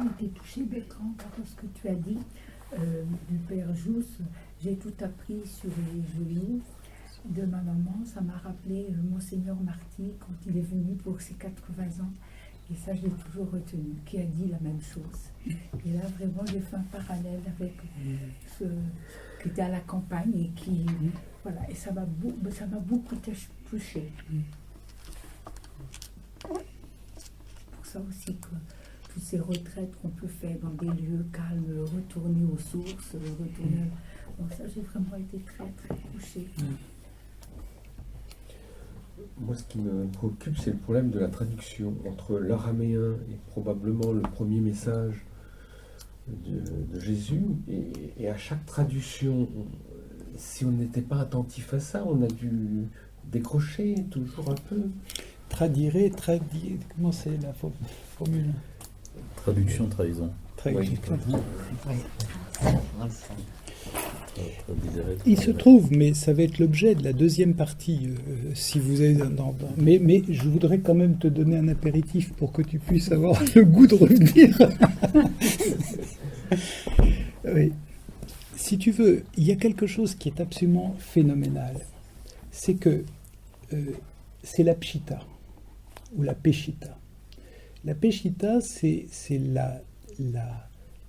été touchée, Bertrand, par ce que tu as dit du Père Jousse. J'ai tout appris sur les genoux de ma maman. Ça m'a rappelé Monseigneur Marty quand il est venu pour ses 80 ans. Et ça, je l'ai toujours retenu, qui a dit la même chose. Et là, vraiment, j'ai fait un parallèle avec ce qui était à la campagne et qui... Voilà, et ça m'a beaucoup touché. Pour ça aussi que toutes ces retraites qu'on peut faire dans des lieux calmes, retourner aux sources, retourner... Donc ça, j'ai vraiment été très, très touchée. Moi, ce qui me préoccupe, c'est le problème de la traduction entre l'araméen et probablement le premier message de Jésus. Et à chaque traduction, si on n'était pas attentif à ça, on a dû décrocher toujours un peu. Traduire, comment c'est la formule? Traduction, trahison. Il se trouve, mais ça va être l'objet de la deuxième partie, si vous êtes mais je voudrais quand même te donner un apéritif pour que tu puisses avoir le goût de revenir. Oui. Si tu veux, il y a quelque chose qui est absolument phénoménal. C'est que c'est la pshita, ou la peshita. La peshita, c'est la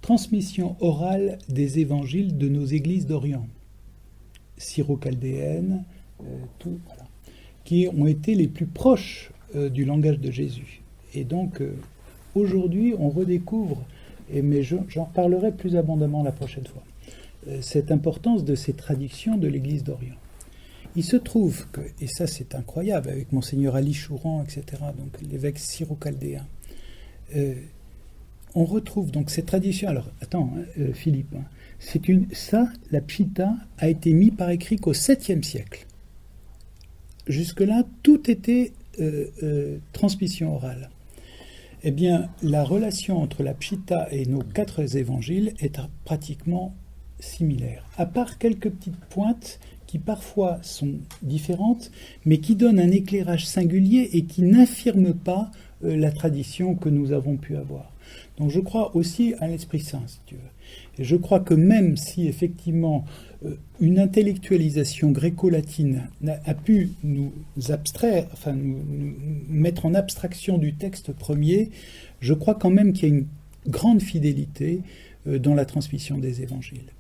transmission orale des évangiles de nos églises d'Orient, syro-chaldéennes, qui ont été les plus proches du langage de Jésus. Et donc, aujourd'hui, on redécouvre, mais j'en reparlerai plus abondamment la prochaine fois, cette importance de ces traductions de l'église d'Orient. Il se trouve que, et ça c'est incroyable, avec Monseigneur Ali Chouran, etc., donc l'évêque syro-chaldéen, on retrouve donc cette tradition. Alors, attends, Philippe, la pshita a été mis par écrit qu'au 7e siècle. Jusque-là, tout était transmission orale. Eh bien, la relation entre la pshita et nos 4 évangiles est pratiquement similaire, à part quelques petites pointes qui parfois sont différentes, mais qui donnent un éclairage singulier et qui n'infirment pas la tradition que nous avons pu avoir. Donc je crois aussi à l'Esprit Saint, si tu veux. Et je crois que même si effectivement une intellectualisation gréco-latine a pu nous abstraire, enfin nous mettre en abstraction du texte premier, je crois quand même qu'il y a une grande fidélité dans la transmission des évangiles.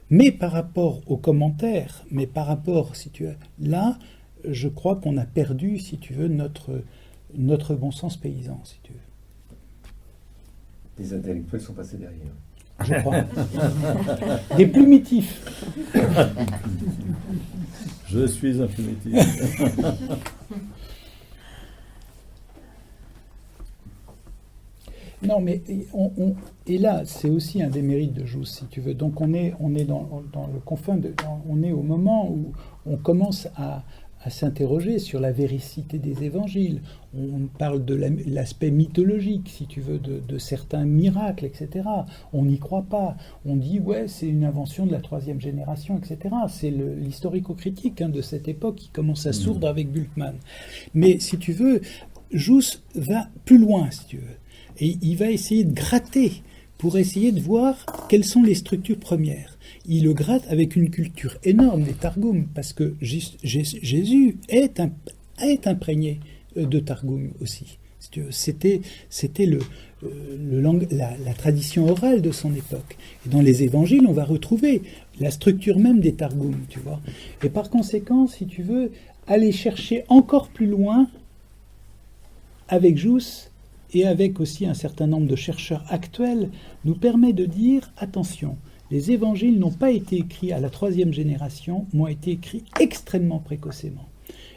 Mais par rapport aux commentaires, mais par rapport, si tu veux, là, je crois qu'on a perdu, si tu veux, notre bon sens paysan, si tu veux. Les intellectuels sont passés derrière. Je crois. Des plumitifs. Je suis un plumitif. Non, mais et là, c'est aussi un des mérites de Jousse, si tu veux. Donc on est dans le confin, on est au moment où on commence à s'interroger sur la véracité des évangiles. On parle de l'aspect mythologique, si tu veux, de certains miracles, etc. On n'y croit pas. On dit, ouais, c'est une invention de la 3e génération, etc. C'est l'historico-critique de cette époque qui commence à sourdre avec Bultmann. Mais, si tu veux, Jousse va plus loin, si tu veux. Et il va essayer de gratter pour essayer de voir quelles sont les structures premières. Il le gratte avec une culture énorme des Targums, parce que Jésus est imprégné de Targum aussi. C'était la tradition orale de son époque. Et dans les évangiles, on va retrouver la structure même des Targums, tu vois. Et par conséquent, si tu veux, aller chercher encore plus loin avec Jousse, et avec aussi un certain nombre de chercheurs actuels, nous permet de dire, attention, les évangiles n'ont pas été écrits à la 3e génération, mais ont été écrits extrêmement précocement.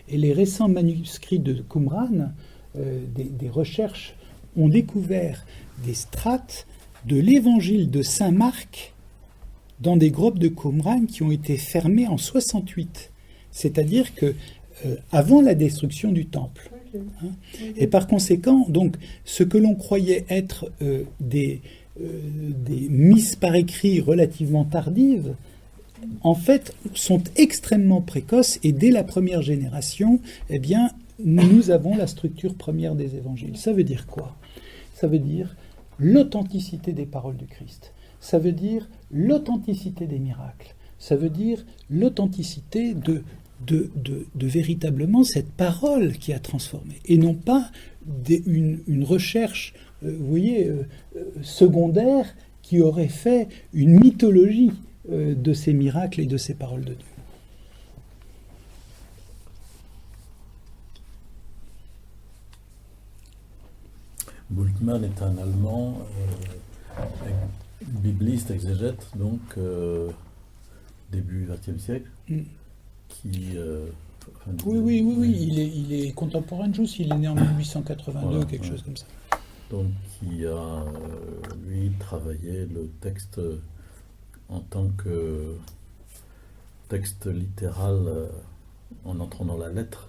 Et les récents manuscrits de Qumran, des recherches, ont découvert des strates de l'évangile de Saint Marc dans des grottes de Qumran qui ont été fermées en 68. C'est-à-dire que avant la destruction du temple. Et par conséquent, donc, ce que l'on croyait être des mises par écrit relativement tardives, en fait, sont extrêmement précoces, et dès la première génération, eh bien, nous avons la structure première des évangiles. Ça veut dire quoi ? Ça veut dire l'authenticité des paroles du Christ. Ça veut dire l'authenticité des miracles. Ça veut dire l'authenticité de véritablement cette parole qui a transformé. Et non pas une recherche, vous voyez, secondaire qui aurait fait une mythologie de ces miracles et de ces paroles de Dieu. Bultmann est un Allemand, bibliste, exégète, donc début XXe siècle, qui... Oui, il est contemporain de Jousse, il est né en 1882, voilà, quelque chose comme ça. Donc, qui a, lui, travaillé le texte en tant que texte littéral, en entrant dans la lettre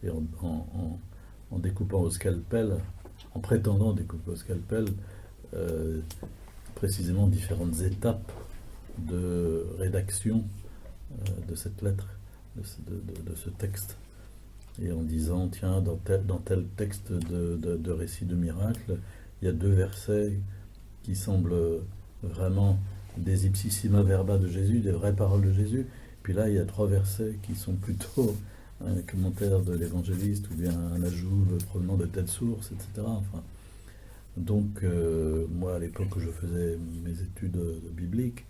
et en découpant au scalpel, en prétendant découper au scalpel, précisément différentes étapes de rédaction de cette lettre, de ce texte. Et en disant, tiens, dans tel texte de récit de miracle, il y a 2 versets qui semblent vraiment des ipsissima verba de Jésus, des vraies paroles de Jésus. Puis là, il y a 3 versets qui sont plutôt un commentaire de l'évangéliste ou bien un ajout provenant de telle source, etc. Enfin, donc, moi, à l'époque où je faisais mes études bibliques,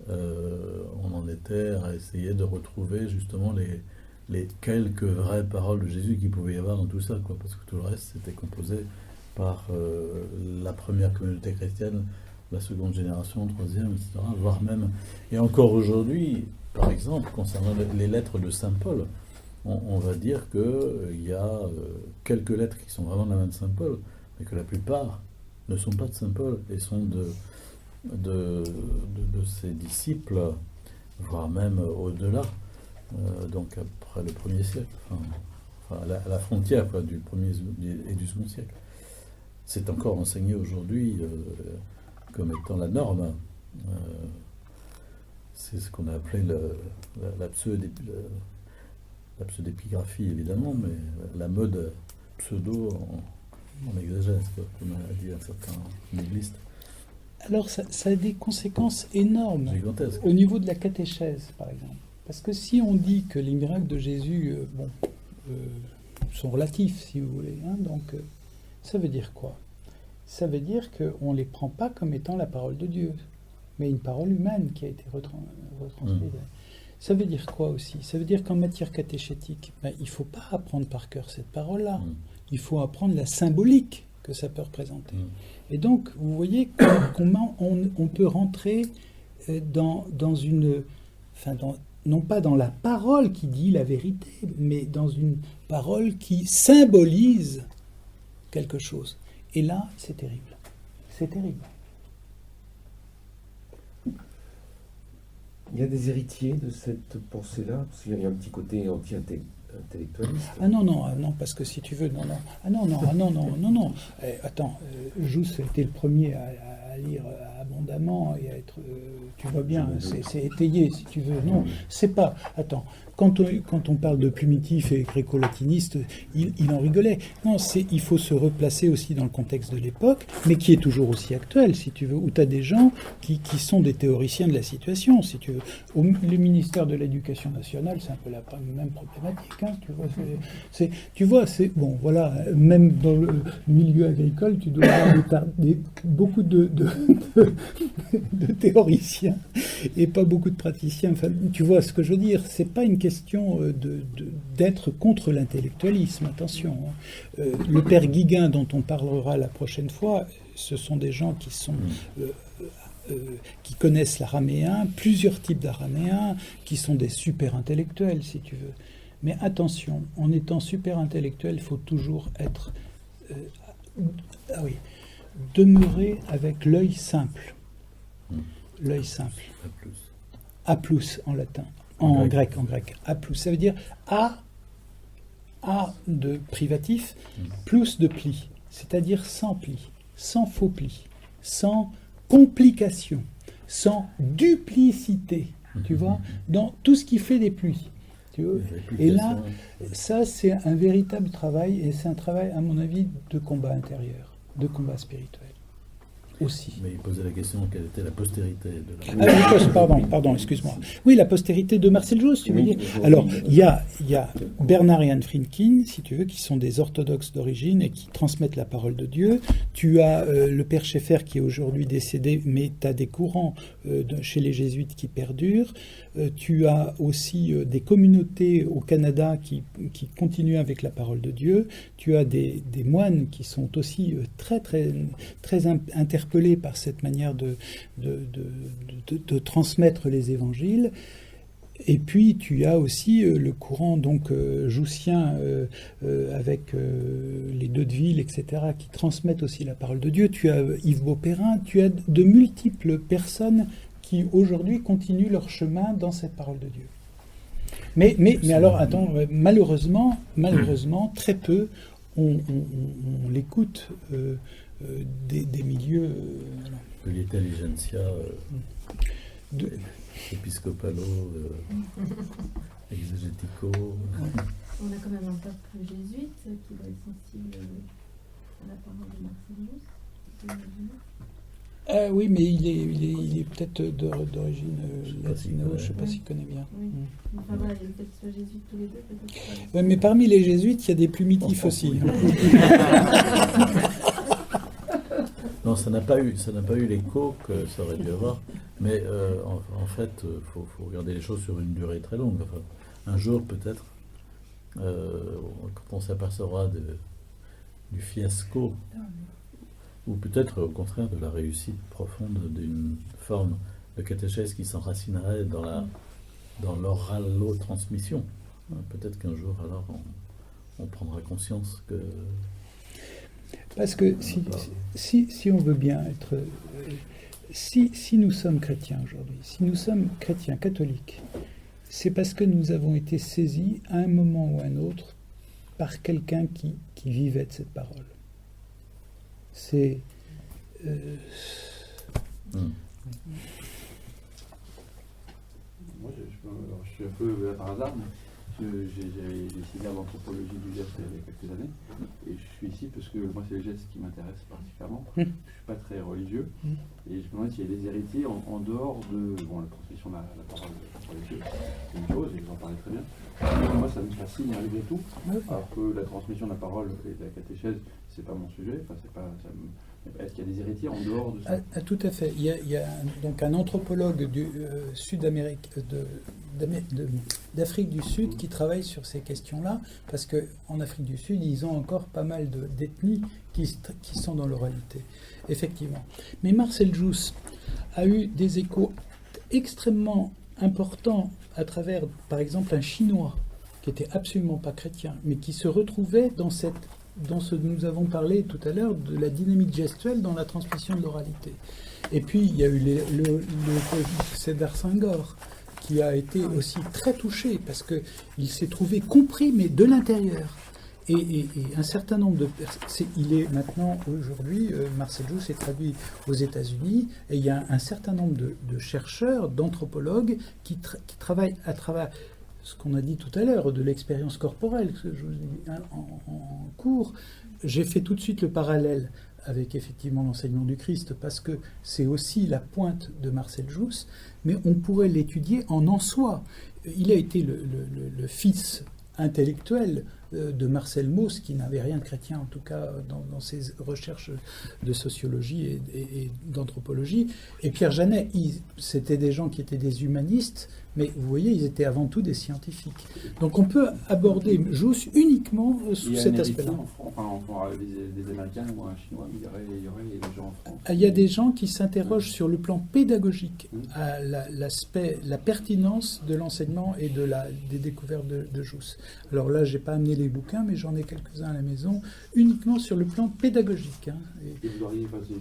on en était à essayer de retrouver justement les quelques vraies paroles de Jésus qu'il pouvait y avoir dans tout ça, quoi, parce que tout le reste c'était composé par la première communauté chrétienne, la seconde génération, troisième, etc., voire même, et encore aujourd'hui, par exemple, concernant les lettres de Saint Paul, on va dire qu'il y a quelques lettres qui sont vraiment de la main de Saint Paul, mais que la plupart ne sont pas de Saint Paul, et sont de ses disciples, voire même au-delà, donc après le 1er siècle, enfin à la frontière, quoi, du 1er et du 2e siècle. C'est encore enseigné aujourd'hui comme étant la norme. C'est ce qu'on a appelé la pseudépigraphie, évidemment, mais la mode pseudo en exagère, comme a dit un certain bibliste. Alors ça a des conséquences énormes au niveau de la catéchèse, par exemple. Parce que si on dit que les miracles de Jésus sont relatifs, si vous voulez, hein, donc ça veut dire quoi? Ça veut dire qu'on ne les prend pas comme étant la parole de Dieu, mais une parole humaine qui a été retransmise. Ça veut dire quoi aussi? Ça veut dire qu'en matière catéchétique, il ne faut pas apprendre par cœur cette parole-là. Il faut apprendre la symbolique que ça peut représenter. Et donc, vous voyez qu'on peut rentrer dans une... non pas dans la parole qui dit la vérité, mais dans une parole qui symbolise quelque chose. Et là, c'est terrible. C'est terrible. Il y a des héritiers de cette pensée-là, parce qu'il y a un petit côté anti-intellectualiste. Ah non, parce que si tu veux, non. Attends, Jousse était le premier à lire abondamment et à être, tu vois bien, c'est étayé, si tu veux. Non, c'est pas. Attends, quand on parle de plumitif et gréco-latiniste, il en rigolait. Non, il faut se replacer aussi dans le contexte de l'époque, mais qui est toujours aussi actuel, si tu veux, où tu as des gens qui sont des théoriciens de la situation, si tu veux. Le ministère de l'Éducation nationale, c'est un peu la même problématique, hein, tu vois, c'est bon, voilà, même dans le milieu agricole, tu dois avoir beaucoup de théoriciens et pas beaucoup de praticiens. Enfin, tu vois ce que je veux dire, c'est pas une question d'être contre l'intellectualisme, attention. Hein. Le père Guiguin, dont on parlera la prochaine fois, ce sont des gens qui sont... qui connaissent l'araméen, plusieurs types d'araméen, qui sont des super intellectuels, si tu veux. Mais attention, en étant super intellectuel, il faut toujours être... demeurer avec l'œil simple. L'œil simple. A plus en latin. En grec. A plus. Ça veut dire A de privatif, plus de pli. C'est-à-dire sans pli, sans faux pli, sans complication, sans duplicité. Tu vois, dans tout ce qui fait des plis. Tu vois. Et là, ça, c'est un véritable travail, et c'est un travail, à mon avis, de combat intérieur, de combat spirituel. aussi. Mais il posait la question quelle était la postérité de Ah la... oui, pardon, excuse-moi. Oui, la postérité de Marcel Jousse, tu veux Oui, dire. oui. Alors, il y a Bernard et Anne Friedkin, si tu veux, qui sont des orthodoxes d'origine et qui transmettent la parole de Dieu. Tu as le père Schaeffer qui est aujourd'hui décédé, mais tu as des courants chez les jésuites qui perdurent. Tu as aussi des communautés au Canada qui continuent avec la parole de Dieu. Tu as des moines qui sont aussi très interpellés par cette manière de transmettre les évangiles. Et puis tu as aussi le courant donc joussien avec les deux de ville, etc., qui transmettent aussi la parole de Dieu. Tu as Yves Beauperrin, tu as de multiples personnes qui aujourd'hui continuent leur chemin dans cette parole de Dieu. Mais alors, attends, malheureusement, très peu on l'écoute des milieux... L'intelligentsia episcopalo, exégético. On a quand même un peuple jésuite qui doit être sensible à la parole de Marcel Jousse. Oui, mais il est peut-être d'origine latino, je ne sais pas s'il connaît bien. Oui. Enfin voilà, il y a le fait qu'ils soient jésuites tous les deux, peut-être. Ouais, mais parmi les jésuites, il y a des plumitifs aussi. Non, ça n'a pas eu l'écho que ça aurait dû avoir. Mais en fait, faut regarder les choses sur une durée très longue. Enfin, un jour, peut-être, quand on s'apercevra du fiasco, ou peut-être au contraire de la réussite profonde d'une forme de catéchèse qui s'enracinerait dans l'oralo-transmission. Peut-être qu'un jour, alors, on prendra conscience que... Parce que si on veut bien être... Si nous sommes chrétiens aujourd'hui, si nous sommes chrétiens catholiques, c'est parce que nous avons été saisis à un moment ou à un autre par quelqu'un qui vivait de cette parole. C'est... Moi, je suis un peu là par hasard, mais j'avais décidé l'anthropologie du geste il y a quelques années, et je suis ici parce que moi, c'est le geste qui m'intéresse particulièrement. Je ne suis pas très religieux, et je me demande s'il y a des héritiers en dehors de la transmission de la parole de Dieu. C'est une chose, et vous en parlez très bien. Mais moi, ça me fascine malgré tout, alors que la transmission de la parole et de la catéchèse, c'est pas mon sujet. Enfin, c'est pas, est-ce qu'il y a des héritiers en dehors de ça? Tout à fait. Il y a donc un anthropologue du Sud-Amérique, d'Afrique du Sud, qui travaille sur ces questions-là, parce qu'en Afrique du Sud, ils ont encore pas mal d'ethnies qui sont dans l'oralité, effectivement. Mais Marcel Jousse a eu des échos extrêmement importants à travers, par exemple, un Chinois qui n'était absolument pas chrétien, mais qui se retrouvait dans ce que nous avons parlé tout à l'heure, de la dynamique gestuelle dans la transmission de l'oralité. Et puis, il y a eu le Cédar Senghor, qui a été aussi très touché, parce qu'il s'est trouvé compris, mais de l'intérieur. Et un certain nombre de personnes... Il est maintenant, aujourd'hui, Marcel Jousse est traduit aux États-Unis, et il y a un certain nombre de chercheurs, d'anthropologues, qui travaillent à travers ce qu'on a dit tout à l'heure, de l'expérience corporelle, que je vous ai dit en cours. J'ai fait tout de suite le parallèle avec effectivement l'enseignement du Christ, parce que c'est aussi la pointe de Marcel Jousse, mais on pourrait l'étudier en soi. Il a été le fils intellectuel de Marcel Mauss, qui n'avait rien de chrétien, en tout cas dans ses recherches de sociologie et d'anthropologie. Et Pierre Janet, c'était des gens qui étaient des humanistes, mais vous voyez, ils étaient avant tout des scientifiques. Donc on peut aborder Jousse uniquement sous cet aspect-là. On pourra des Américains ou un Chinois, mais il y aurait des gens en France. Il y a des gens qui s'interrogent sur le plan pédagogique à l'aspect, la pertinence de l'enseignement et des découvertes de Jousse. Alors là, j'ai pas amené les bouquins, mais j'en ai quelques-uns à la maison, uniquement sur le plan pédagogique. Et vous auriez passé...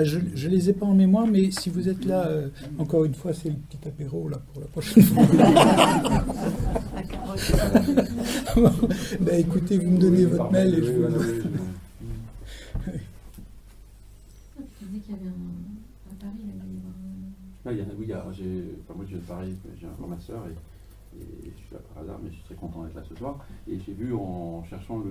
Je les ai pas en mémoire, mais si vous êtes là, encore une fois, c'est le petit apéro là pour la prochaine fois. Ben, écoutez, vous me donnez votre mail et je vous... Tu dis qu'il y avait à Paris, moi je viens de Paris, j'ai un grand master et je suis là par hasard, mais je suis très content d'être là ce soir. Et j'ai vu en cherchant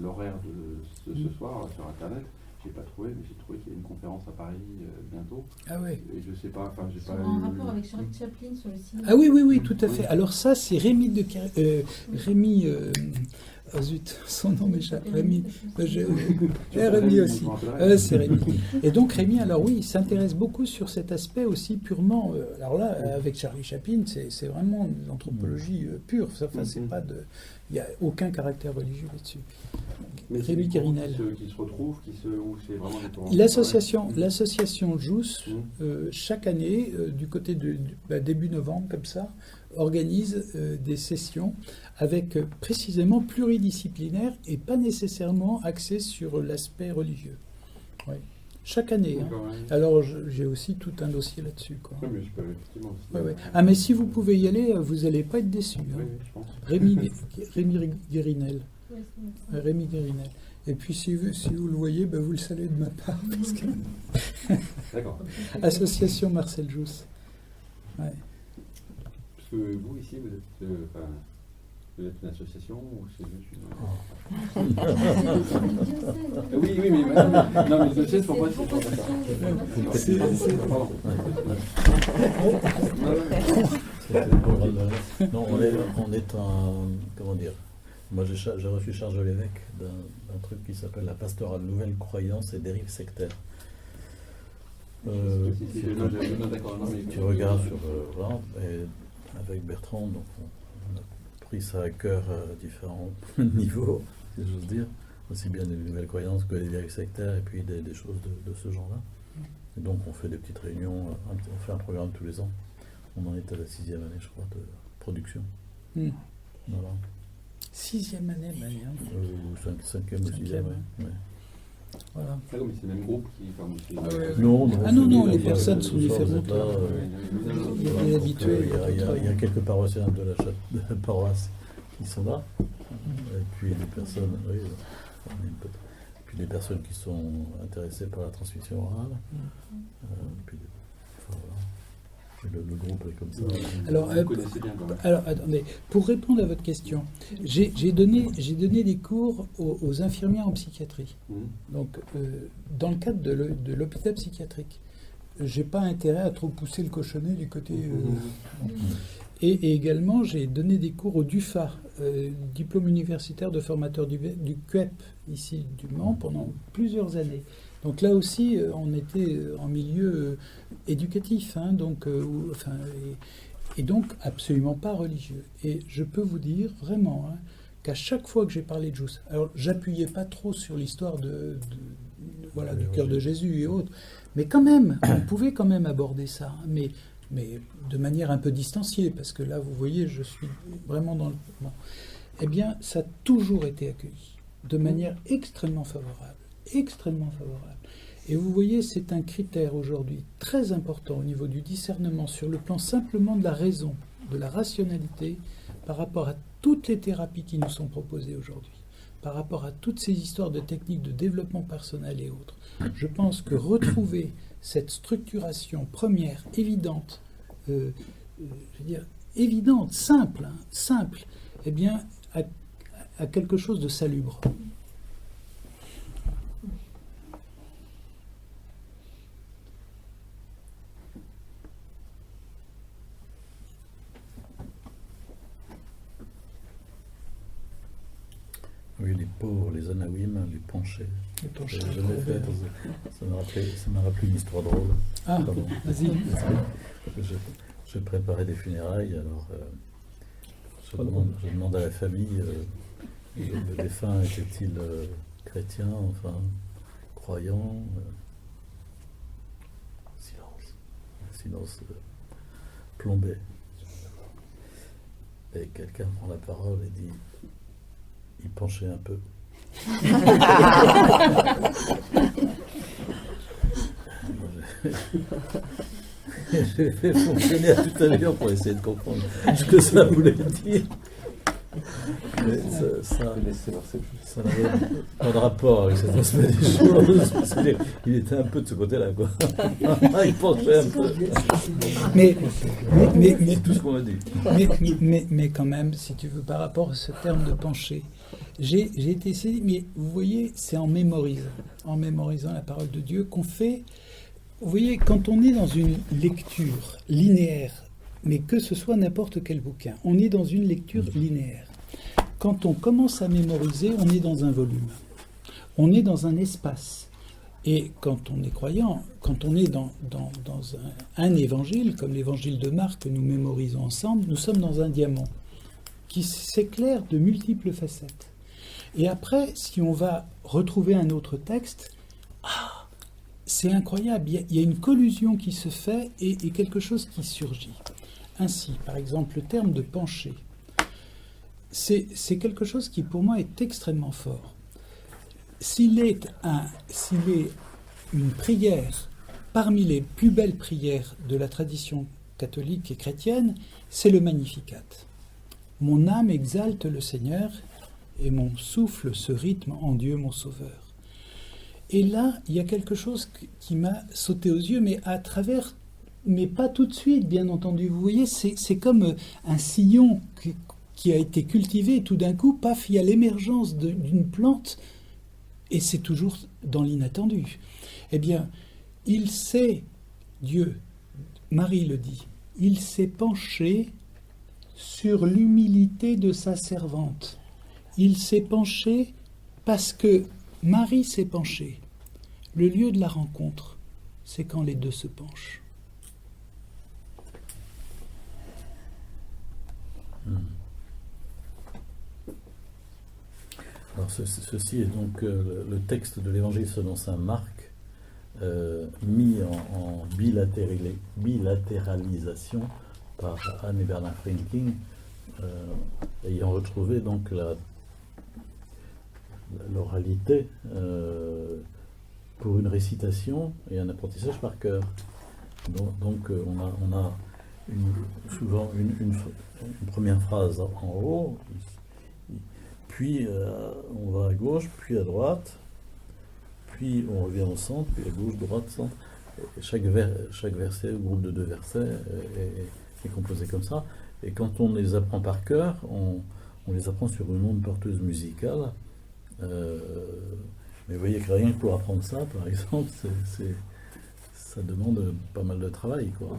l'horaire de ce soir sur Internet, j'ai pas trouvé, mais j'ai trouvé qu'il y a une conférence à Paris bientôt. Ah ouais. Et je sais pas, enfin, j'ai pas En eu- rapport avec Charlie Chaplin sur le cinéma. Ah oui, oui, oui, tout à Oui. fait. Alors ça, c'est oh zut, son nom m'échappe. Rémi. Rémi aussi. Je m'en rappellerai. C'est Rémi. Et donc Rémi, alors oui, il s'intéresse beaucoup sur cet aspect aussi purement. Alors là, avec Charlie Chaplin, c'est vraiment de l'anthropologie pure. Enfin, c'est pas de. Il n'y a aucun caractère religieux là-dessus. Mais c'est Rémi des groupes Guérinel. qui se retrouvent, où c'est vraiment des tours. L'association JUS, chaque année, du côté de début novembre, comme ça, organise des sessions avec précisément pluridisciplinaires et pas nécessairement axées sur l'aspect religieux. Ouais. Chaque année. Hein. D'accord, ouais. Alors j'ai aussi tout un dossier là-dessus. Quoi. Oui, mais je peux effectivement. Ouais, ouais. Ah mais si vous pouvez y aller, vous n'allez pas être déçus. Hein. Oui, je pense. Rémi Guérinel. Ouais, c'est vrai. Rémi Guérinel. Et puis si vous le voyez, vous le saluez de ma part. Parce que... D'accord. Association Marcel Jousse. Ouais. Parce que vous, ici, vous êtes une association ou c'est juste une... Oui, mais non, mais le diocèse, pour moi, c'est pas d'accord. Pardon. C'était le programme de- Non, on est un. Comment dire? Moi, j'ai reçu charge de l'évêque d'un truc qui s'appelle la pastorale nouvelle croyance et dérive sectaire. Tu regardes sur. Voilà, et avec Bertrand, donc on a pris ça à cœur à différents niveaux, si j'ose dire, aussi bien des nouvelles croyances que des dérives sectaires et puis des choses de ce genre-là. Et donc on fait des petites réunions, on fait un programme tous les ans. On en est à la 6e année, je crois, de production. Voilà. 6e année, hein. Ou 5e ou 6e, ouais. Voilà. Ah oui, mais c'est le même groupe qui. Non, les personnes sont différentes. Il y a des habitués. Il y a quelques paroissiens de la paroisse qui sont là. Et puis des personnes, oui, puis des personnes qui sont intéressées par la transmission orale. Puis, enfin, voilà. Le groupe est comme ça. Alors, Vous connaissez bien quand même. alors, attendez, pour répondre à votre question, j'ai donné des cours aux infirmières en psychiatrie. Donc, dans le cadre de l'hôpital psychiatrique. J'ai pas intérêt à trop pousser le cochonnet du côté. Et également, j'ai donné des cours au DUFA, diplôme universitaire de formateur du CUEP, ici du Mans, pendant plusieurs années. Donc là aussi, on était en milieu éducatif, hein, donc, et donc absolument pas religieux. Et je peux vous dire vraiment qu'à chaque fois que j'ai parlé de Jousse, alors j'appuyais pas trop sur l'histoire du cœur de Jésus et autres, mais quand même, on pouvait quand même aborder ça, mais de manière un peu distanciée, parce que là, vous voyez, je suis vraiment dans le... Bon. Eh bien, ça a toujours été accueilli de manière extrêmement favorable. Extrêmement favorable. Et vous voyez, c'est un critère aujourd'hui très important au niveau du discernement sur le plan simplement de la raison, de la rationalité, par rapport à toutes les thérapies qui nous sont proposées aujourd'hui, par rapport à toutes ces histoires de techniques de développement personnel et autres. Je pense que retrouver cette structuration première, évidente, évidente, simple, eh bien, à quelque chose de salubre. Oui, les pauvres, les anawim, les penchés. Les penchés. Ça m'a rappelé une histoire drôle. Ah, pardon. Vas-y. Je préparais des funérailles, alors je demande à la famille, le défunt était-il chrétien, enfin, croyant? Silence plombé. Et quelqu'un prend la parole et dit: il penchait un peu. J'ai fait fonctionner à toute allure pour essayer de comprendre ce que ça voulait dire. Mais ça Je vais laisser Marcel juste. ça n'avait pas de rapport avec cet aspect des choses, parce qu'il était un peu de ce côté-là, quoi. Il penchait un peu. Mais C'est tout ce qu'on a dit. mais quand même, si tu veux, par rapport à ce terme de pencher, j'ai été saisi, mais vous voyez, c'est en mémorisant la parole de Dieu qu'on fait. Vous voyez, quand on est dans une lecture linéaire, mais que ce soit n'importe quel bouquin, on est dans une lecture linéaire. Quand on commence à mémoriser, on est dans un volume, on est dans un espace. Et quand on est croyant, quand on est dans un évangile, comme l'évangile de Marc que nous mémorisons ensemble, nous sommes dans un diamant qui s'éclaire de multiples facettes. Et après, si on va retrouver un autre texte, c'est incroyable, il y a une collusion qui se fait et quelque chose qui surgit. Ainsi, par exemple, le terme de pencher, c'est quelque chose qui pour moi est extrêmement fort. S'il est une prière parmi les plus belles prières de la tradition catholique et chrétienne, c'est le Magnificat. Mon âme exalte le Seigneur et mon souffle se rythme en Dieu mon Sauveur. Et là, il y a quelque chose qui m'a sauté aux yeux, mais à travers, mais pas tout de suite, bien entendu. Vous voyez, c'est comme un sillon qui a été cultivé, et tout d'un coup, paf, il y a l'émergence d'une plante, et c'est toujours dans l'inattendu. Eh bien, il s'est, Dieu, Marie le dit, il s'est penché sur l'humilité de sa servante. Il s'est penché parce que Marie s'est penchée. Le lieu de la rencontre, c'est quand les deux se penchent. Alors ceci est donc le texte de l'évangile selon saint Marc, mis en bilatéralisation par Anne et Bernard Franking, ayant retrouvé donc l'oralité pour une récitation et un apprentissage par cœur. Donc on a souvent une première phrase en haut, puis on va à gauche, puis à droite, puis on revient au centre, puis à gauche, droite, centre. Et chaque verset, groupe de 2 versets, est composé comme ça. Et quand on les apprend par cœur, on les apprend sur une onde porteuse musicale. Mais vous voyez que rien que pour apprendre ça, par exemple, ça demande pas mal de travail, quoi.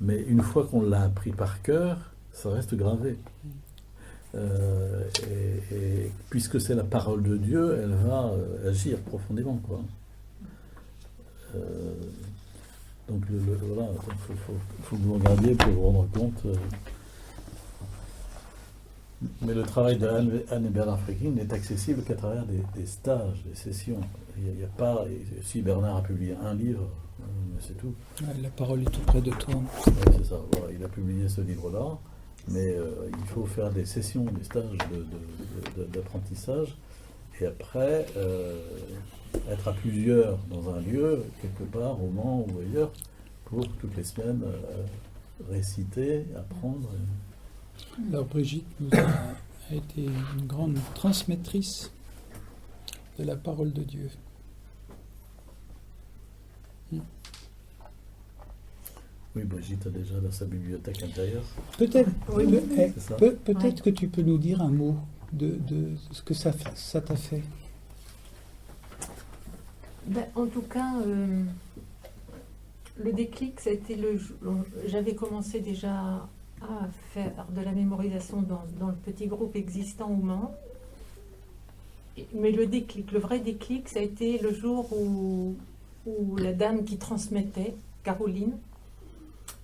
Mais une fois qu'on l'a appris par cœur, ça reste gravé. Et puisque c'est la parole de Dieu, elle va agir profondément, quoi. Donc voilà, faut que vous regardiez pour vous rendre compte. Mais le travail de Anne et Bernard Franking n'est accessible qu'à travers des stages, des sessions. Il n'y a pas. Si Bernard a publié un livre, c'est tout. La parole est tout près de toi. Ouais, c'est ça. Voilà, il a publié ce livre-là, mais il faut faire des sessions, des stages d'apprentissage, et après être à plusieurs dans un lieu, quelque part, au Mans ou ailleurs, pour toutes les semaines réciter, apprendre. Alors Brigitte nous a été une grande transmettrice de la parole de Dieu. Oui, Brigitte a déjà dans sa bibliothèque intérieure. Peut-être C'est ça. peut-être que tu peux nous dire un mot de ce que ça t'a fait. En tout cas, le déclic, ça a été le jour. J'avais commencé déjà à faire de la mémorisation dans le petit groupe existant au Mans. Mais le déclic, le vrai déclic, ça a été le jour où la dame qui transmettait, Caroline,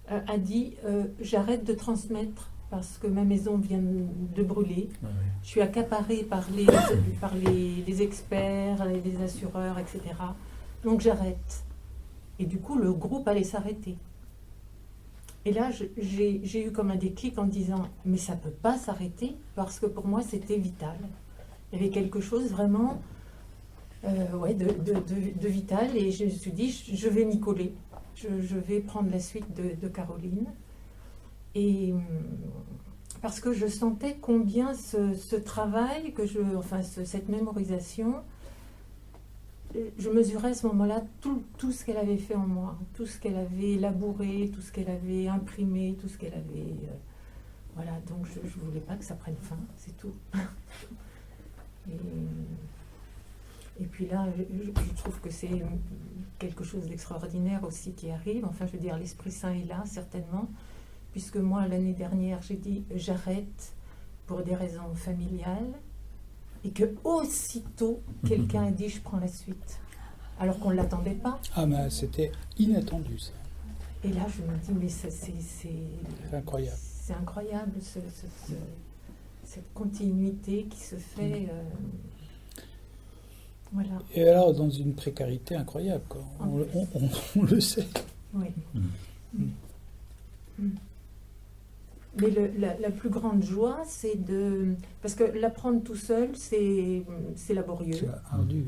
a dit j'arrête de transmettre parce que ma maison vient de brûler. Ah oui. Je suis accaparée par les experts, les assureurs, etc. Donc j'arrête. Et du coup, le groupe allait s'arrêter. Et là, j'ai eu comme un déclic en disant mais ça ne peut pas s'arrêter parce que pour moi, c'était vital. Il y avait quelque chose vraiment de vital et je me suis dit je vais m'y coller. Je vais prendre la suite de Caroline. Et parce que je sentais combien ce travail, cette mémorisation, je mesurais à ce moment-là tout ce qu'elle avait fait en moi, tout ce qu'elle avait élaboré, tout ce qu'elle avait imprimé, tout ce qu'elle avait... voilà, donc je ne voulais pas que ça prenne fin, c'est tout. Et puis là, je trouve que c'est quelque chose d'extraordinaire aussi qui arrive. Enfin, je veux dire, l'Esprit Saint est là, certainement, puisque moi, l'année dernière, j'ai dit j'arrête pour des raisons familiales, et que aussitôt, quelqu'un a dit je prends la suite, alors qu'on ne l'attendait pas. Ah, mais c'était inattendu, ça. Et là, je me dis, mais c'est incroyable. C'est incroyable, cette continuité qui se fait... voilà. Et alors, dans une précarité incroyable, quoi. On le sait. Oui. Mais la plus grande joie, c'est de... Parce que l'apprendre tout seul, c'est laborieux. C'est ardu.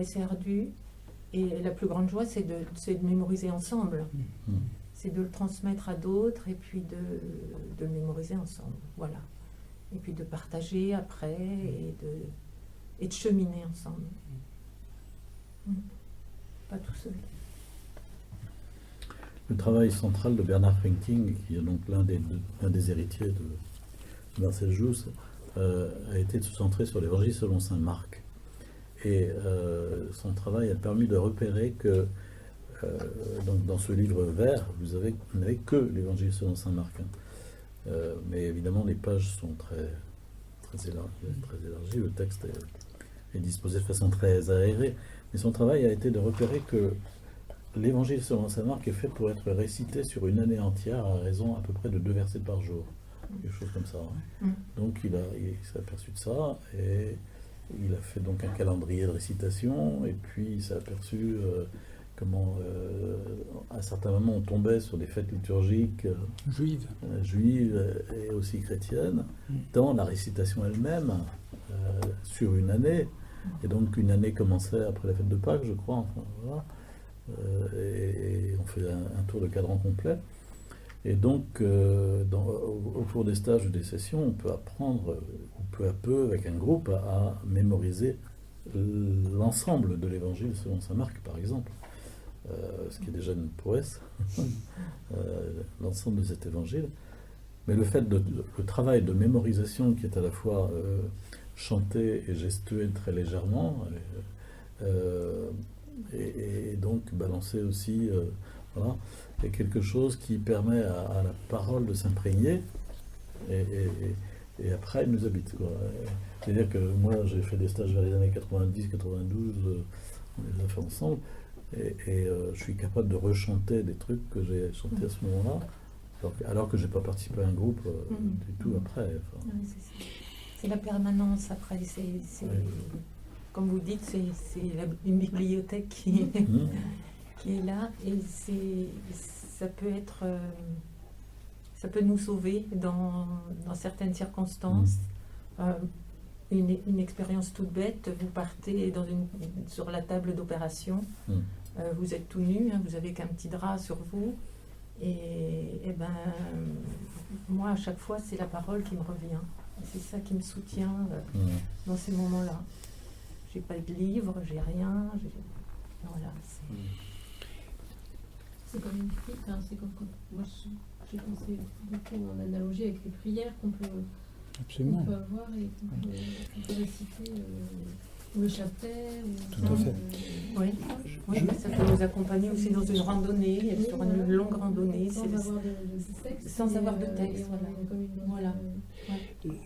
C'est ardu. Et la plus grande joie, c'est de mémoriser ensemble. C'est de le transmettre à d'autres et puis de le mémoriser ensemble. Voilà. Et puis de partager après et de cheminer ensemble. Pas tout seul. Le travail central de Bernard Frenking, qui est donc l'un des héritiers de Marcel Jousse, a été de se centrer sur l'évangile selon saint Marc. Et son travail a permis de repérer que dans ce livre vert, vous n'avez que l'évangile selon saint Marc. Mais évidemment, les pages sont très élargies, le texte est disposé de façon très aérée. Mais son travail a été de repérer que l'évangile selon saint Marc est fait pour être récité sur une année entière à raison à peu près de 2 versets par jour. Quelque chose comme ça. Donc il s'est aperçu de ça et il a fait donc un calendrier de récitation et puis il s'est aperçu comment à certains moments on tombait sur des fêtes liturgiques juives et aussi chrétiennes dans la récitation elle-même sur une année. Et donc une année commençait après la fête de Pâques, je crois. Enfin, voilà. Et on fait un tour de cadran complet. Et donc, au cours des stages ou des sessions, on peut apprendre, peu à peu, avec un groupe, à mémoriser l'ensemble de l'évangile selon saint Marc, par exemple. Ce qui est déjà une prouesse, l'ensemble de cet évangile. Mais le travail de mémorisation qui est à la fois chanté et gestué très légèrement, et donc balancé aussi, voilà, est quelque chose qui permet à la parole de s'imprégner et après elle nous habite, quoi. C'est-à-dire que moi j'ai fait des stages vers les années 90, 92, on les a fait ensemble, et je suis capable de rechanter des trucs que j'ai chantés à ce moment-là, alors que j'ai pas participé à un groupe du tout après. Enfin. Oui, c'est la permanence après, comme vous dites, c'est une bibliothèque qui est là, et ça peut nous sauver dans certaines circonstances. Une expérience toute bête, vous partez sur la table d'opération, vous êtes tout nu, vous avez qu'un petit drap sur vous, et ben moi à chaque fois c'est la parole qui me revient, c'est ça qui me soutient dans ces moments-là. J'ai pas de livre, j'ai rien, voilà. C'est comme une fille, c'est comme quand moi j'ai pensé beaucoup en analogie avec les prières qu'on peut avoir et qu'on peut réciter le chapelet. Tout à fait. Oui, ça peut nous accompagner aussi dans une randonnée, sur une longue randonnée. Sans avoir de texte. Voilà.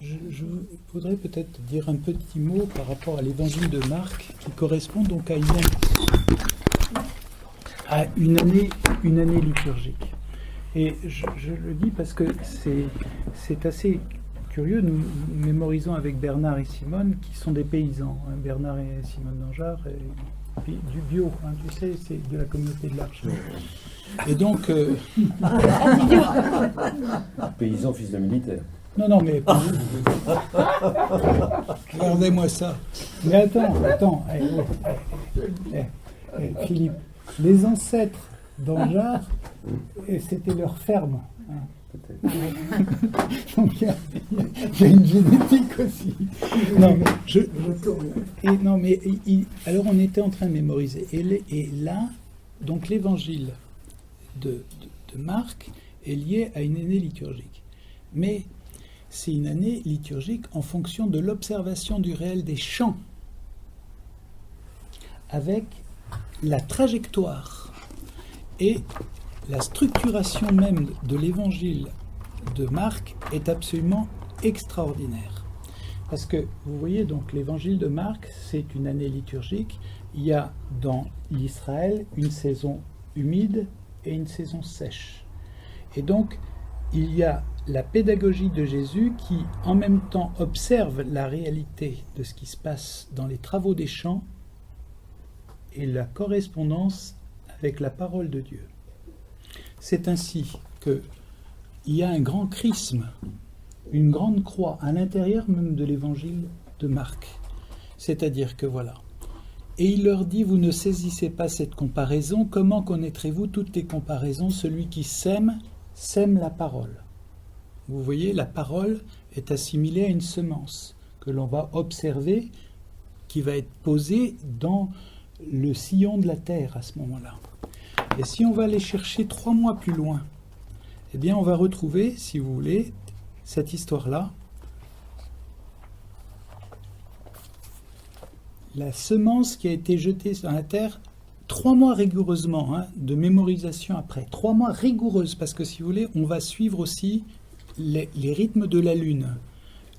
Je voudrais peut-être dire un petit mot par rapport à l'évangile de Marc, qui correspond donc à une année liturgique. Et je le dis parce que c'est assez curieux. Nous mémorisons avec Bernard et Simone, qui sont des paysans. Bernard et Simone Dangeard, du bio, tu sais, c'est de la communauté de l'Arche. Et donc... Paysan, fils de militaire. Non, mais... Regardez-moi ça. Mais attends. Philippe, les ancêtres d'Angeard, c'était leur ferme. peut-être. Donc, il y a une génétique aussi. Non, alors on était en train de mémoriser. Et là, donc l'évangile de Marc est lié à une année liturgique. Mais c'est une année liturgique en fonction de l'observation du réel des chants, avec la trajectoire et la structuration même de l'évangile de Marc est absolument extraordinaire. Parce que vous voyez donc l'évangile de Marc, c'est une année liturgique. Il y a dans l'Israël une saison humide et une saison sèche. Et donc il y a la pédagogie de Jésus qui en même temps observe la réalité de ce qui se passe dans les travaux des champs et la correspondance avec la parole de Dieu. C'est ainsi qu'il y a un grand chrisme, une grande croix à l'intérieur même de l'évangile de Marc. C'est-à-dire que voilà. Et il leur dit, vous ne saisissez pas cette comparaison, comment connaîtrez-vous toutes les comparaisons? Celui qui sème, sème la parole. Vous voyez, la parole est assimilée à une semence que l'on va observer, qui va être posée dans le sillon de la terre à ce moment-là. Et si on va aller chercher 3 mois plus loin, eh bien on va retrouver, si vous voulez, cette histoire-là. La semence qui a été jetée sur la terre, 3 mois rigoureusement, de mémorisation après. 3 mois rigoureuses, parce que si vous voulez, on va suivre aussi les rythmes de la lune.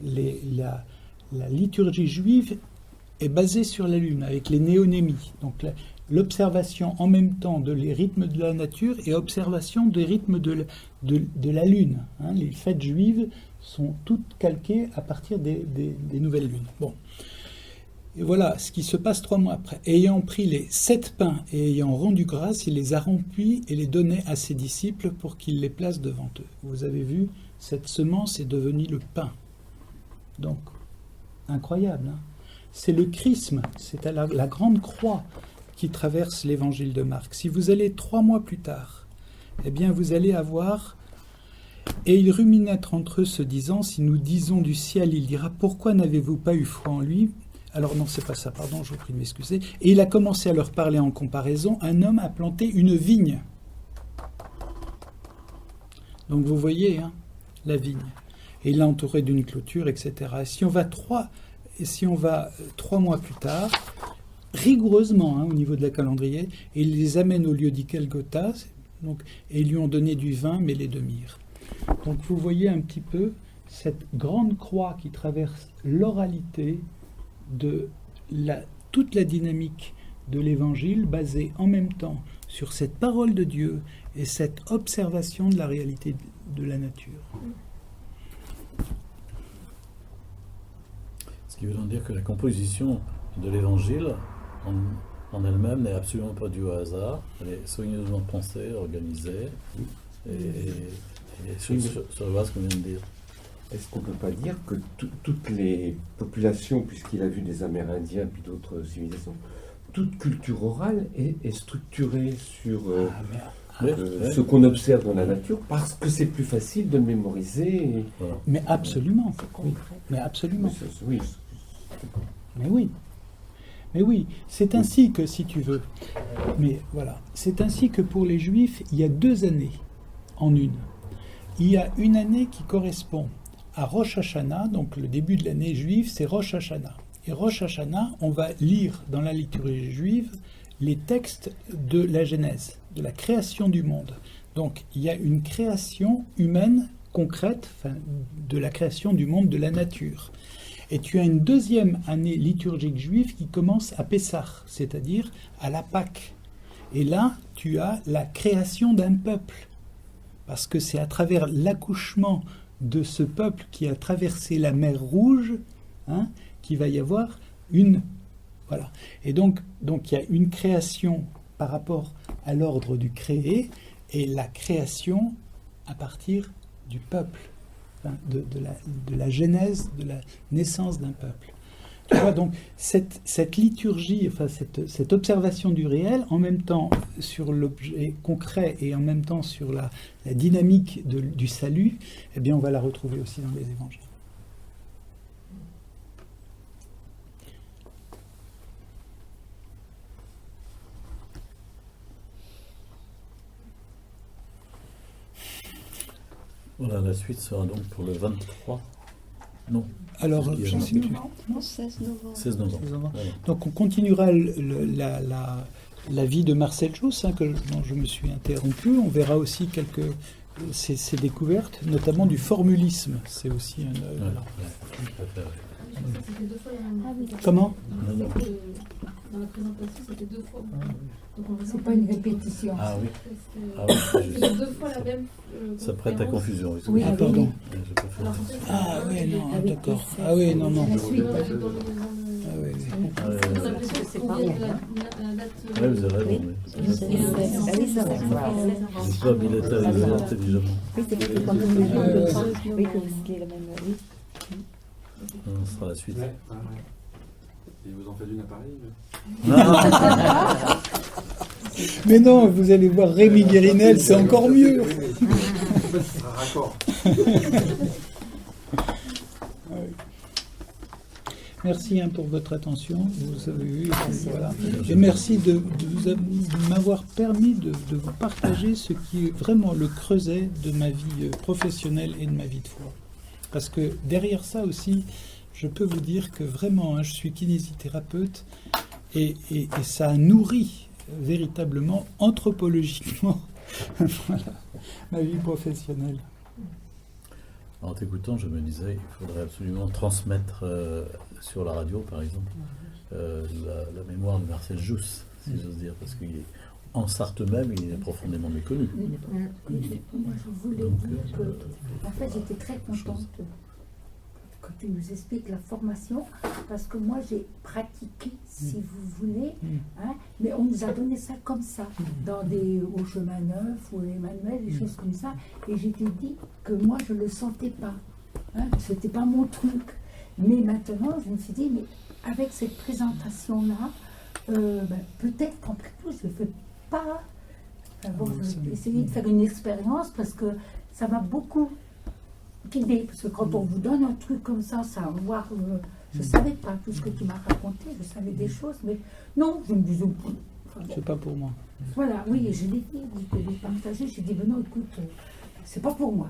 La liturgie juive est basée sur la lune, avec les néonémies. Donc l'observation en même temps les rythmes de la nature et observation des rythmes de la lune. Les fêtes juives sont toutes calquées à partir des nouvelles lunes. Bon. Et voilà ce qui se passe 3 mois après. Ayant pris les 7 pains et ayant rendu grâce, il les a rompus et les donnait à ses disciples pour qu'ils les placent devant eux. Vous avez vu, cette semence est devenue le pain. Donc, incroyable. C'est le chrisme, c'est la grande croix qui traverse l'évangile de Marc. Si vous allez 3 mois plus tard, eh bien vous allez avoir... Et ils ruminèrent entre eux se disant, si nous disons du ciel, il dira, pourquoi n'avez-vous pas eu foi en lui? Alors non, c'est pas ça, pardon, je vous prie de m'excuser. Et il a commencé à leur parler en comparaison. Un homme a planté une vigne. Donc vous voyez, la vigne. Et il l'a entourée d'une clôture, etc. Et si on va 3 mois plus tard, rigoureusement au niveau de la calendrier, et il les amène au lieu dit Golgotha, et ils lui ont donné du vin mêlé de myrrhe. Donc vous voyez un petit peu cette grande croix qui traverse l'oralité de toute la dynamique de l'évangile, basée en même temps sur cette parole de Dieu et cette observation de la réalité de la nature. Ce qui veut donc dire que la composition de l'évangile en elle-même n'est absolument pas due au hasard. Elle est soigneusement pensée, organisée, et sur la base qu'on vient de dire. Est-ce qu'on ne peut pas dire que toutes les populations, puisqu'il a vu des Amérindiens puis d'autres civilisations, toute culture orale est structurée sur ce qu'on observe dans la nature, parce que c'est plus facile de mémoriser. Voilà. Mais absolument. Oui. Mais absolument. Oui. Mais oui, c'est ainsi que, si tu veux, mais voilà, c'est ainsi que pour les Juifs, il y a 2 années en une. Il y a une année qui correspond à Rosh Hashanah, donc le début de l'année juive, c'est Rosh Hashanah. Et Rosh Hashanah, on va lire dans la liturgie juive les textes de la Genèse, de la création du monde. Donc il y a une création humaine concrète, de la création du monde, de la nature. Et tu as une 2e année liturgique juive qui commence à Pessah, c'est-à-dire à la Pâque. Et là, tu as la création d'un peuple, parce que c'est à travers l'accouchement de ce peuple qui a traversé la mer Rouge, qu'il va y avoir une... Voilà. Et donc il y a une création par rapport à l'ordre du créé, et la création à partir du peuple, de la genèse, de la naissance d'un peuple. Tu vois, donc cette liturgie, enfin cette observation du réel, en même temps sur l'objet concret et en même temps sur la dynamique du salut, eh bien on va la retrouver aussi dans les évangiles. Voilà, la suite sera donc pour le 23. Non. Alors, je ne sais plus. Non, 16 novembre. 16 novembre. Voilà. Donc on continuera la vie de Marcel Jousse, dont je me suis interrompu. On verra aussi ces découvertes, notamment du formulisme. C'est aussi un... Comment ? Dans la présentation, c'était 2 fois. C'est pas une répétition. Ah oui. C'est 2 fois la même. Ça prête à confusion. Oui, ah, pardon. Ah oui, non, d'accord. Ah oui, non, non. La suite. Ah oui, oui. C'est pas bien. Oui, vous avez raison. Oui, ça va. C'est pas bilatérisé intelligemment. Oui, c'est quand même le jour de 16 novembre. Oui, que c'est la même. Oui. Ce sera la suite. Ouais. Et vous en faites une à Paris Mais non, vous allez voir Rémi Guérinel, c'est encore mieux. Oui, mais ce sera raccord. Merci pour votre attention. Vous avez vu, voilà. Et merci de m'avoir permis de vous partager ce qui est vraiment le creuset de ma vie professionnelle et de ma vie de foi. Parce que derrière ça aussi, je peux vous dire que vraiment, je suis kinésithérapeute et ça nourrit véritablement, anthropologiquement, voilà, ma vie professionnelle. En t'écoutant, je me disais, il faudrait absolument transmettre sur la radio, par exemple, la mémoire de Marcel Jousse, si j'ose dire, parce qu'il est en Sarthe même, il est profondément méconnu. Moi, je voulais dire que, en fait, j'étais très contente quand tu nous expliques la formation, parce que moi, j'ai pratiqué, si vous voulez, hein, mais on nous a donné ça comme ça, au chemin neuf, ou les manuels, des choses comme ça, et j'étais dit que moi, je ne le sentais pas, hein, c'était pas mon truc. Mais maintenant, je me suis dit, mais avec cette présentation-là, peut-être qu'après tout, je ne fais pas. Bon, je vais essayer de faire une expérience parce que ça m'a beaucoup guidée. Parce que quand on vous donne un truc comme ça, je ne savais pas tout ce que tu m'as raconté, je savais des choses, mais non, je me disais. C'est pas pour moi. Voilà, oui, et je l'ai dit, vous pouvez partager. J'ai dit, mais non, écoute, c'est pas pour moi,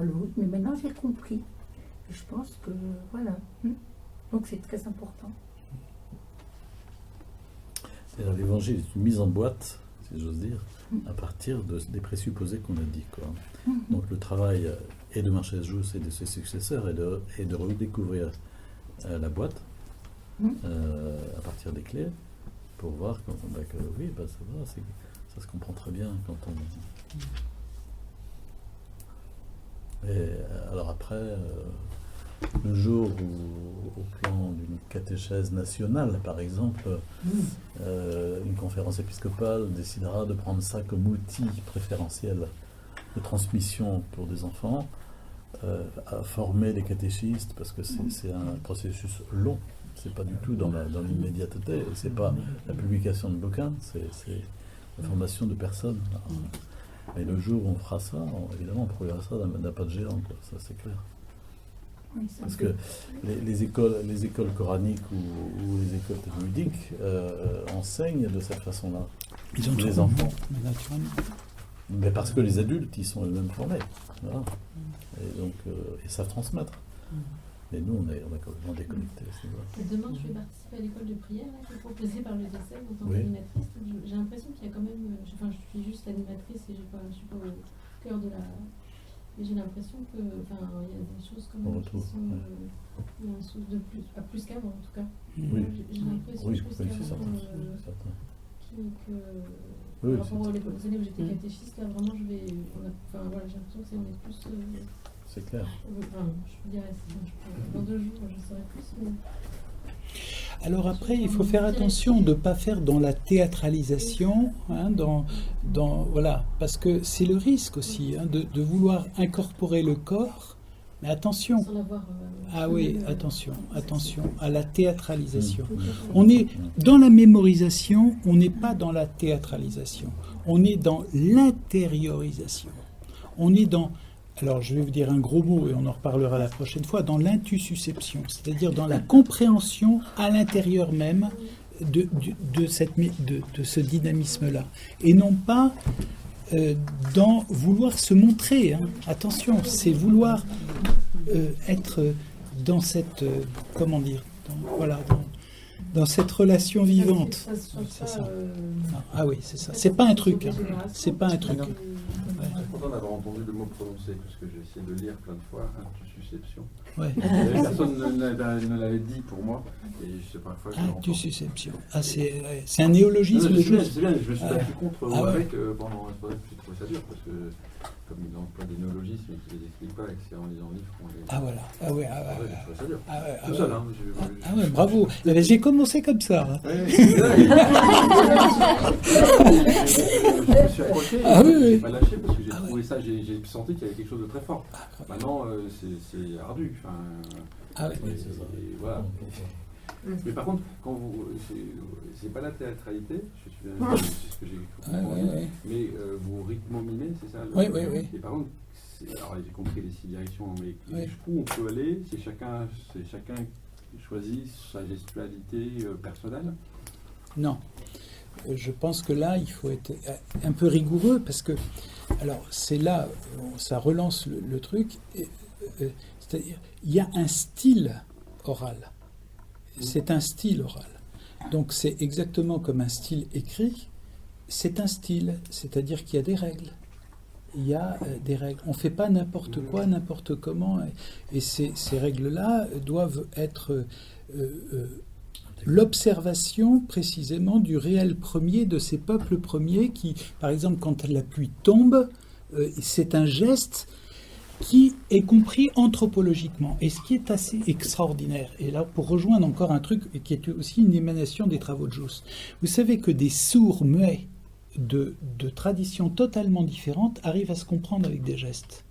l'autre, mais maintenant j'ai compris. Et je pense que, voilà. Donc c'est très important. C'est-à-dire, l'évangile est une mise en boîte, si j'ose dire, à partir des présupposés qu'on a dit, quoi. Donc le travail et de Marcel Jousse et de ses successeurs est de redécouvrir la boîte à partir des clés pour voir que oui, ça va, ça se comprend très bien quand on... Et alors après, le jour où, au plan d'une catéchèse nationale, par exemple, une conférence épiscopale décidera de prendre ça comme outil préférentiel de transmission pour des enfants, à former des catéchistes, parce que c'est un processus long, c'est pas du tout dans l'immédiateté, c'est pas la publication de bouquins, c'est la formation de personnes. Et le jour où on fera ça, évidemment, on progressera ça d'un pas de géant, quoi. Ça c'est clair. Oui, parce que les écoles coraniques ou les écoles talmudiques enseignent de cette façon-là. Ils ont les enfants. Naturellement. Mais parce que les adultes, ils sont eux-mêmes formés. Voilà. Et donc, ils savent transmettre. Mais nous, on est complètement déconnectés. Demain, je vais participer à l'école de prière qui est proposée par le DSM en tant qu'animatrice. J'ai l'impression qu'il y a quand même... je suis juste animatrice et je ne suis pas au cœur de la... Mais j'ai l'impression que, il y a des choses comme qui sont... il y a une chose de plus, pas plus qu'avant en tout cas. Oui. J'ai l'impression que c'est certain. Par rapport aux années où j'étais catéchiste, là vraiment j'ai l'impression que on est plus... c'est clair. Je dirais, dans 2 jours, je saurais plus. Mais... Alors après, il faut faire attention de ne pas faire dans la théâtralisation, voilà, parce que c'est le risque aussi, de vouloir incorporer le corps Mais attention. Sans l'avoir. Ah oui, attention à la théâtralisation. On est dans la mémorisation, on n'est pas dans la théâtralisation. On est dans l'intériorisation. On est dans, alors je vais vous dire un gros mot et on en reparlera la prochaine fois, dans l'intussusception, c'est-à-dire dans la compréhension à l'intérieur même de ce dynamisme-là. Et non pas dans vouloir se montrer. Hein. Attention, c'est vouloir être dans cette, comment dire, dans cette relation vivante. C'est ça. Ah oui, c'est ça. C'est pas un truc. Hein. C'est pas un truc. Je suis content d'avoir entendu le mot prononcé, parce que j'ai essayé de lire plein de fois, intussusception. Ouais. Personne ne l'avait dit pour moi, et je sais pas, fois que je l'entends. Intussusception. Ah, c'est un néologisme. C'est bien, je me suis battu contre ou avec pendant un problème, j'ai trouvé ça dur, parce que comme ils emploient des néologismes et qu'ils les expliquent pas, et que c'est en lisant le livre qu'on les... Ah voilà, ah ouais, j'ai trouvé ça dur. Tout seul, hein. Ah ouais, bravo. J'ai commencé comme ça. Hein. Je me suis accroché, j'ai pas lâché parce que j'ai trouvé ça, j'ai senti qu'il y avait quelque chose de très fort. Maintenant, c'est ardu. Enfin, c'est ça. Voilà. Mais par contre, quand vous, c'est pas la théâtralité, je suis bien, c'est ce que j'ai compris, mais vous rythmo-mimez, c'est ça Oui. Et par contre, alors j'ai compris les 6 directions, mais jusqu'où on peut aller, c'est chacun choisit sa gestualité personnelle. Non. Je pense que là, il faut être un peu rigoureux parce que, alors, c'est là, ça relance le truc, c'est-à-dire, il y a un style oral. C'est un style oral. Donc, c'est exactement comme un style écrit, c'est un style, c'est-à-dire qu'il y a des règles. Il y a des règles. On ne fait pas n'importe quoi, n'importe comment, et ces règles-là doivent être l'observation précisément du réel premier, de ces peuples premiers qui, par exemple, quand la pluie tombe, c'est un geste qui est compris anthropologiquement. Et ce qui est assez extraordinaire, et là pour rejoindre encore un truc qui est aussi une émanation des travaux de Jousse, vous savez que des sourds muets de traditions totalement différentes arrivent à se comprendre avec des gestes.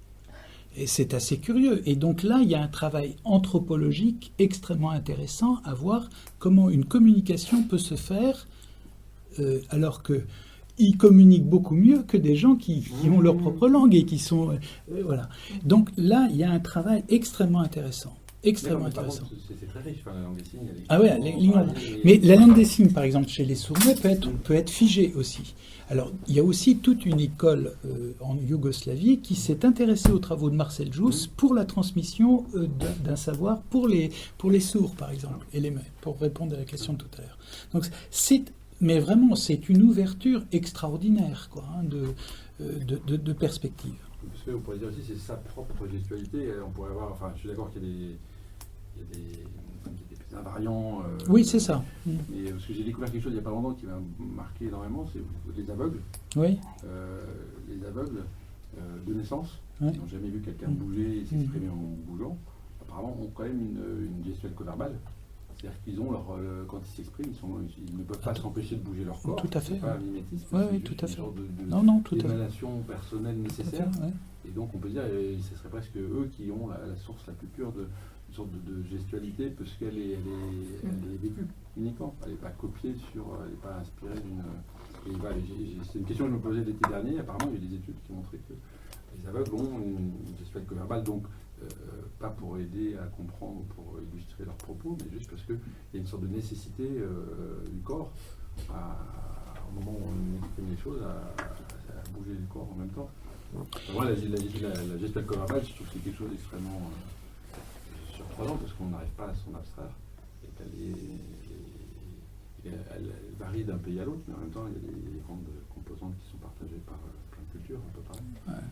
Et c'est assez curieux. Et donc là, il y a un travail anthropologique extrêmement intéressant à voir comment une communication peut se faire alors qu'ils communiquent beaucoup mieux que des gens qui ont leur propre langue et qui sont... voilà. Donc là, il y a un travail extrêmement intéressant. Extrêmement intéressant. C'est très riche, la langue des signes. Ah ouais, mais la langue des signes, par exemple, chez les sourds peut être figée aussi. Alors, il y a aussi toute une école en Yougoslavie qui s'est intéressée aux travaux de Marcel Jousse pour la transmission d'un savoir pour les sourds, par exemple, et les muets, pour répondre à la question de tout à l'heure. Donc, mais vraiment, c'est une ouverture extraordinaire, quoi, hein, de perspective. Parce qu'on pourrait dire aussi c'est sa propre gestualité. On pourrait avoir, enfin, je suis d'accord qu'il y a des invariants. Oui, c'est ça. Mais parce que j'ai découvert quelque chose il n'y a pas longtemps qui m'a marqué énormément, c'est les aveugles. Oui. Les aveugles de naissance, qui n'ont jamais vu quelqu'un bouger et s'exprimer en bougeant, apparemment ont quand même une gestuelle co-verbale. C'est-à-dire qu'ils ont quand ils s'expriment, ils ne peuvent pas s'empêcher de bouger leur corps. Tout à fait. C'est pas un mimétisme. Oui, tout à fait. Une d'émanation personnelle nécessaire. Et donc on peut dire que ce serait presque eux qui ont la source la plus pure une sorte de gestualité, parce qu'elle est vécue uniquement. Elle n'est pas copiée elle n'est pas inspirée d'une... C'est une question que je me posais l'été dernier. Apparemment, il y a des études qui montraient que les aveugles ont une gestuelle co-verbale, donc pas pour aider à comprendre ou pour illustrer leurs propos, mais juste parce qu'il y a une sorte de nécessité du corps, au moment où on exprime les choses, à bouger le corps en même temps. Moi, la gestuelle co-verbale, je trouve que c'est quelque chose d'extrêmement surprenant, parce qu'on n'arrive pas à s'en abstraire, et elle varie d'un pays à l'autre, mais en même temps, il y a des grandes composantes qui sont partagées par plein de cultures, un peu pareil. Ouais.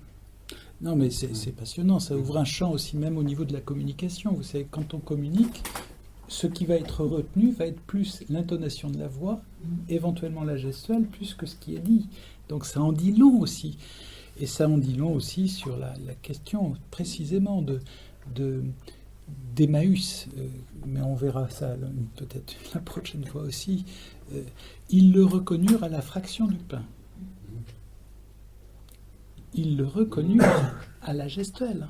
Non, mais c'est passionnant. Ça ouvre un champ aussi, même au niveau de la communication. Vous savez, quand on communique, ce qui va être retenu va être plus l'intonation de la voix, éventuellement la gestuelle, plus que ce qui est dit. Donc ça en dit long aussi. Et ça en dit long aussi sur la question précisément d'Emmaüs. Mais on verra ça peut-être la prochaine fois aussi. Ils le reconnurent à la fraction du pain. Ils le reconnurent à la gestuelle.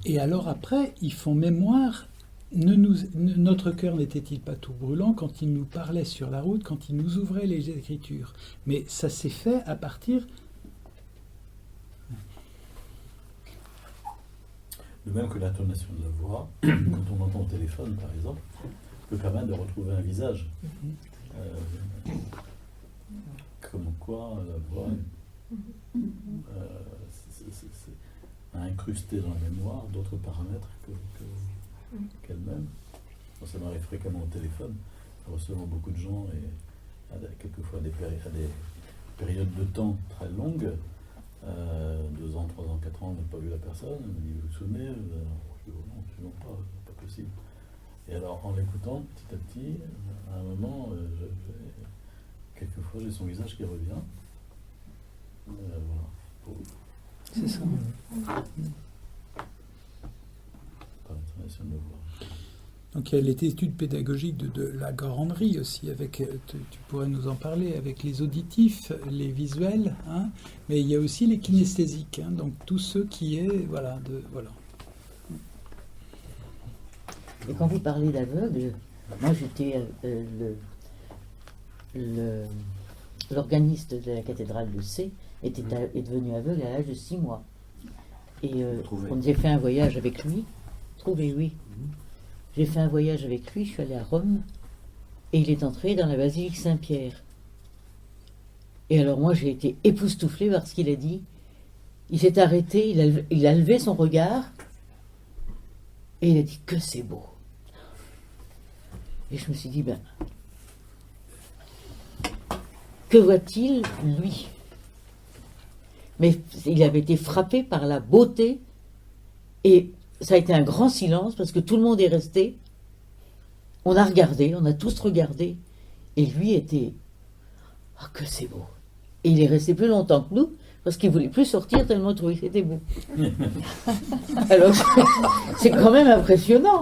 Et alors après, ils font mémoire. Notre cœur n'était-il pas tout brûlant quand il nous parlait sur la route, quand il nous ouvrait les Écritures? Mais ça s'est fait à partir... De même que l'intonation de la voix, quand on entend au téléphone par exemple, peut permettre de retrouver un visage. Comme quoi la voix a incrusté dans la mémoire d'autres paramètres qu'elle-même. Moi, ça m'arrive fréquemment au téléphone, recevant beaucoup de gens et quelquefois à des périodes de temps très longues. 2 ans, 3 ans, 4 ans, on n'a pas vu la personne, elle me dit, vous vous souvenez? Je dis, oh non, absolument pas possible. Et alors, en l'écoutant petit à petit, à un moment, quelquefois j'ai son visage qui revient. Voilà. C'est ça. Par l'intonation de la voix. Donc il y a les études pédagogiques de la Goranderie aussi, avec, tu pourrais nous en parler, avec les auditifs, les visuels, hein, mais il y a aussi les kinesthésiques, hein, donc tout ce qui est, voilà. Et quand vous parlez d'aveugle, moi j'étais l'organiste de la cathédrale de C est devenu aveugle à l'âge de 6 mois. Et on a fait un voyage avec lui, oui. J'ai fait un voyage avec lui, je suis allée à Rome, et il est entré dans la basilique Saint-Pierre. Et alors moi j'ai été époustouflée par ce qu'il a dit. Il s'est arrêté, il a levé son regard, et il a dit que c'est beau. Et je me suis dit, que voit-il, lui? Mais il avait été frappé par la beauté, et ça a été un grand silence parce que tout le monde est resté. On a regardé, on a tous regardé. Et lui était... Ah, que c'est beau. Et il est resté plus longtemps que nous parce qu'il ne voulait plus sortir tellement il trouvait que c'était beau. Alors, c'est quand même impressionnant.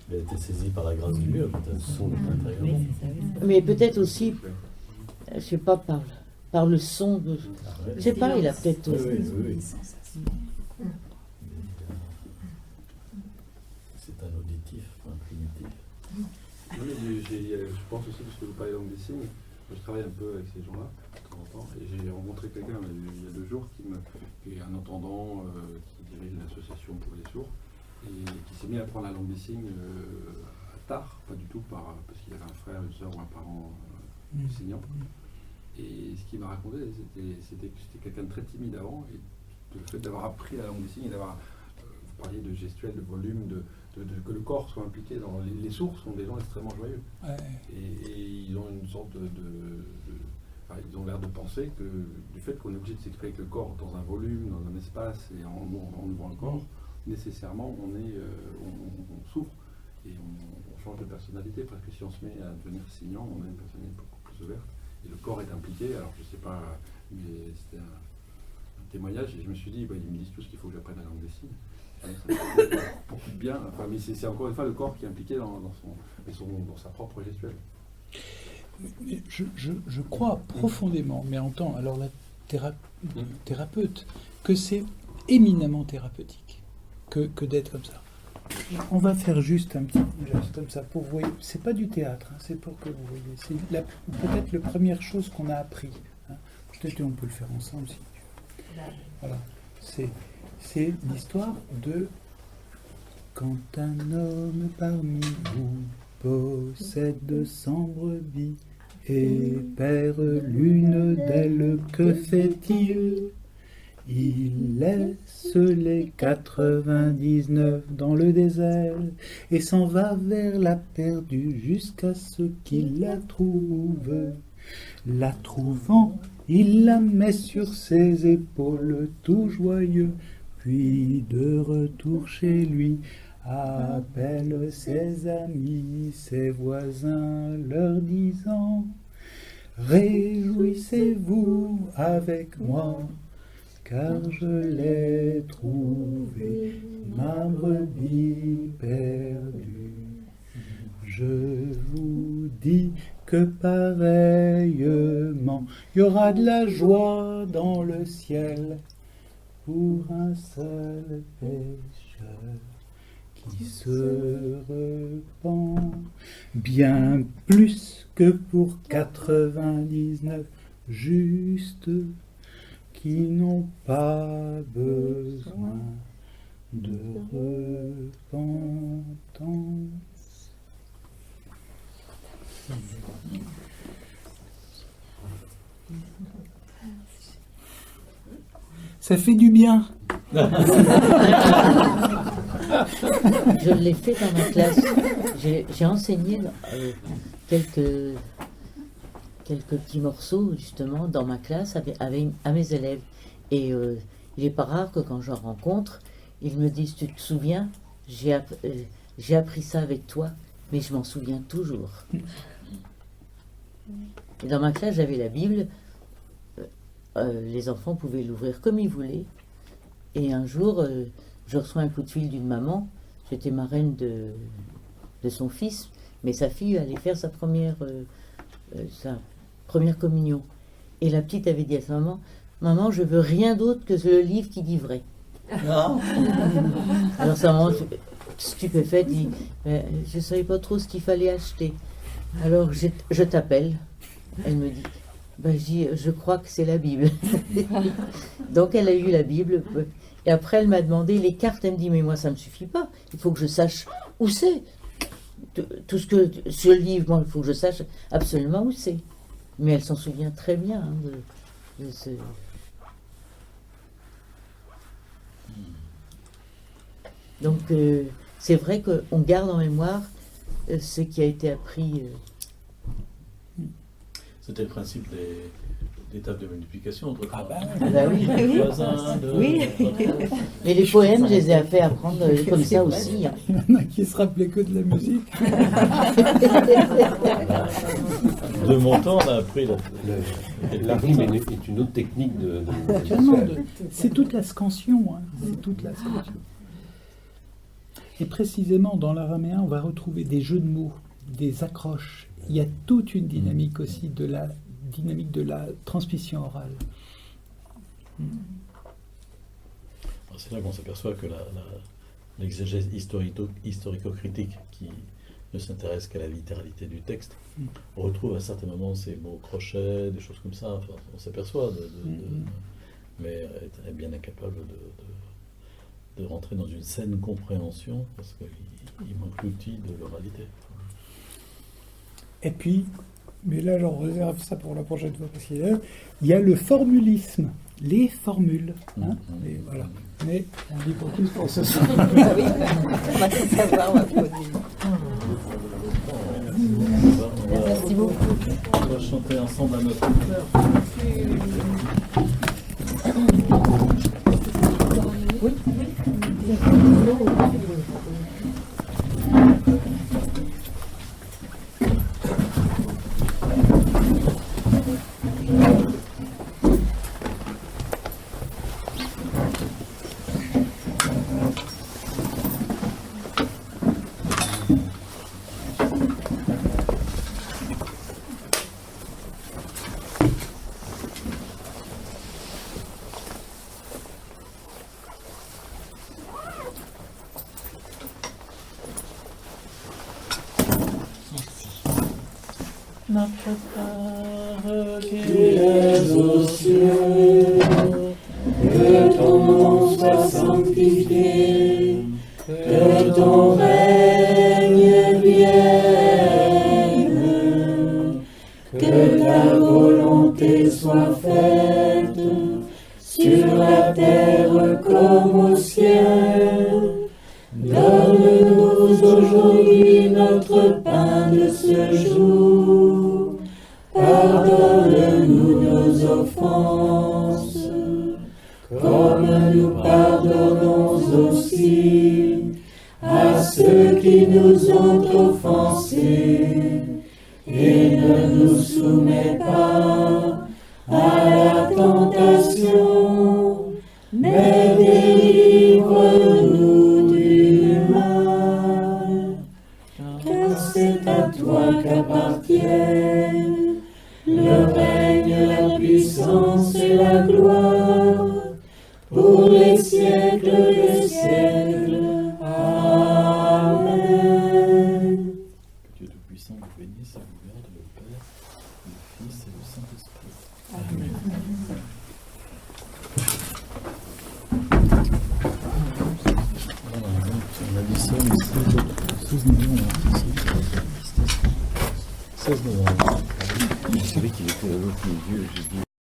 Il a été saisi par la grâce du mur, peut-être. Mais peut-être aussi, je ne sais pas, par le son de... Je ne sais pas, il a peut-être... Oui. C'est un auditif, un primitif. Je pense aussi, parce que vous parlez langue des signes, je travaille un peu avec ces gens-là, de temps en temps, et j'ai rencontré quelqu'un il y a 2 jours qui est un entendant qui dirige une association pour les sourds, et qui s'est mis à apprendre la langue des signes tard, pas du tout parce qu'il avait un frère, une soeur ou un parent enseignant. Et ce qu'il m'a raconté, c'était que c'était quelqu'un de très timide avant, et le fait d'avoir appris la langue des signes, et d'avoir, vous parliez de gestuelle, de volume, que le corps soit impliqué dans les sourds sont des gens extrêmement joyeux. Ouais. Et ils ont une sorte ils ont l'air de penser que du fait qu'on est obligé de s'exprimer avec le corps dans un volume, dans un espace, et en ouvrant le corps, nécessairement on souffre et on change de personnalité, parce que si on se met à devenir signant, on a une personnalité beaucoup plus ouverte. Et le corps est impliqué, alors je sais pas, mais c'était un témoignage, et je me suis dit, ils me disent tout ce qu'il faut que j'apprenne la langue des signes. Ça fait bien, mais c'est encore une fois le corps qui est impliqué dans sa propre gestuelle. Je crois profondément, mais en tant, alors la thérapeute, que c'est éminemment thérapeutique que d'être comme ça. On va faire juste un petit geste comme ça pour vous voyez. C'est pas du théâtre, hein, c'est pour que vous voyez. C'est peut-être la première chose qu'on a appris. Hein. Peut-être qu'on peut le faire ensemble si tu veux. Voilà. C'est l'histoire de quand un homme parmi vous possède 100 brebis et perd l'une d'elles, que fait-il? Il laisse les 99 dans le désert et s'en va vers la perdue jusqu'à ce qu'il la trouve. La trouvant, il la met sur ses épaules tout joyeux, puis de retour chez lui, appelle ses amis, ses voisins, leur disant « Réjouissez-vous avec moi, car je l'ai trouvée, ma brebis perdue. Je vous dis que pareillement, il y aura de la joie dans le ciel pour un seul pécheur qui se repent, bien plus que pour 99 justes qui n'ont pas besoin de repentance. Ça fait du bien. Je l'ai fait dans ma classe. J'ai enseigné quelques petits morceaux, justement, dans ma classe à mes élèves. Et il n'est pas rare que quand j'en rencontre, ils me disent, tu te souviens, j'ai appris ça avec toi, mais je m'en souviens toujours. Et dans ma classe, j'avais la Bible. Les enfants pouvaient l'ouvrir comme ils voulaient. Et un jour, je reçois un coup de fil d'une maman. J'étais marraine de son fils, mais sa fille allait faire sa première communion. Et la petite avait dit à sa maman, « Maman, je veux rien d'autre que le livre qui dit vrai. » Alors sa maman, stupéfaite, dit, « Je ne savais pas trop ce qu'il fallait acheter. Alors je t'appelle. » Elle me dit, ben, je crois que c'est la Bible. Donc elle a eu la Bible. Et après elle m'a demandé les cartes. Elle me dit, mais moi ça ne me suffit pas. Il faut que je sache où c'est. Tout ce livre, moi, il faut que je sache absolument où c'est. Mais elle s'en souvient très bien de ce... Donc c'est vrai qu'on garde en mémoire ce qui a été appris. C'était le principe des tables de multiplication. Ah bah oui. Oui. Et les poèmes, je les ai fait apprendre comme ça aussi. Hein. Il y en a qui se rappelaient que de la musique. De mon temps, on a appris la rime est une autre technique de c'est toute la scansion. Hein. C'est toute la scansion. Et précisément, dans l'araméen, on va retrouver des jeux de mots, des accroches. Il y a toute une dynamique aussi de la transmission orale. C'est là qu'on s'aperçoit que l'exégèse historico-critique qui ne s'intéresse qu'à la littéralité du texte, on retrouve à certains moments ces mots crochets, des choses comme ça. Enfin, on s'aperçoit, mais est bien incapable de rentrer dans une saine compréhension parce qu'il manque l'outil de l'oralité. Et puis, mais là j'en réserve ça pour la prochaine fois parce qu'il y a le formulisme, les formules. Hein, et voilà. Mais on dit pas plus pour ce soir. Ah oui, on va tout savoir, on va produire. Merci beaucoup. On va chanter ensemble à notre cœur. Oui. Notre Père qui es aux cieux, que ton nom soit sanctifié, que ton règne vienne, que ta volonté soit faite sur la terre comme au ciel. Donne-nous aujourd'hui notre pain de ce jour. Pardonne-nous nos offenses, comme nous pardonnons aussi à ceux qui nous ont offensés. Et ne nous soumets pas à la tentation, mais délivre-nous du mal. Car c'est à toi qu'appartiennent le règne, la puissance et la gloire des siècles des siècles. Amen. Que Dieu Tout-Puissant vous bénisse et vous garde, le Père, le Fils et le Saint-Esprit. Amen. Voilà, donc on additionne les 16 millions. 16 novembre. Je savais qu'il était à l'autre milieu, j'ai dit.